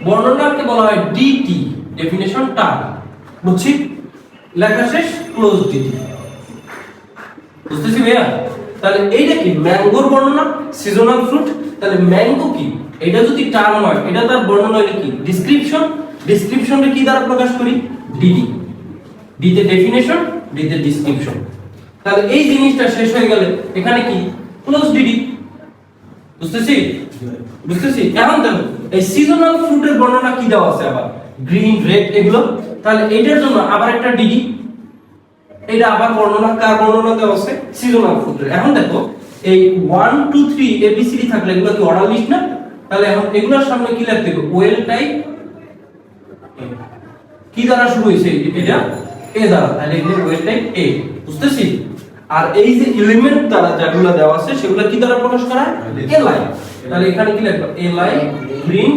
বর্ণনাকে বলা হয় DT, definition term. বুঝছি? লেখা শেষ, ক্লোজ ডিটি। বুঝতেছি ভাইয়া? তাহলে এইটা কি ম্যাঙ্গোর বর্ণনা, সিজনাল ফ্রুট। তাহলে ম্যাঙ্গো কি, এটা যদি টার্ম হয়, এটা তার বর্ণনা হলো কি ডেসক্রিপশন। ডেসক্রিপশনটা কি দ্বারা প্রকাশ করি? ডিডি। ডি তে ডেফিনেশন, ডি তে ডেসক্রিপশন। তাহলে এই জিনিসটা শেষ হয়ে গেলে এখানে কি ক্লোজ ডিডি। বুঝতেছি? বুঝতেছি? এখন দেখো এই সিজনাল ফ্রুটের বর্ণনা কি দেওয়া আছে আবার, গ্রিন, রেড এগুলো। তাহলে এটার জন্য আবার একটা ডিডি, এটা আবার বর্ণনা, কার বর্ণনা দেওয়া আছে? সিজনাল ফ্রুটের। এখন দেখো এই 1 2 3 এবিসিডি থাকলে এগুলো কি অর্ডার লিস্ট না? তাহলে এখন এগুলোর সামনে কি লিখতে হবে? ওয়েল টাইপ কি দ্বারা শুরু হইছে? এটা এ দ্বারা, তাহলে এটা ওয়েল টাইপ এ। বুঝতেছি? আর এই যে এলিমেন্ট দ্বারা যেগুলো দেওয়া আছে সেগুলো কি দ্বারা প্রকাশ করা হয়? এলাই। তাহলে এখানে কি লিখবা? এলাই গ্রিন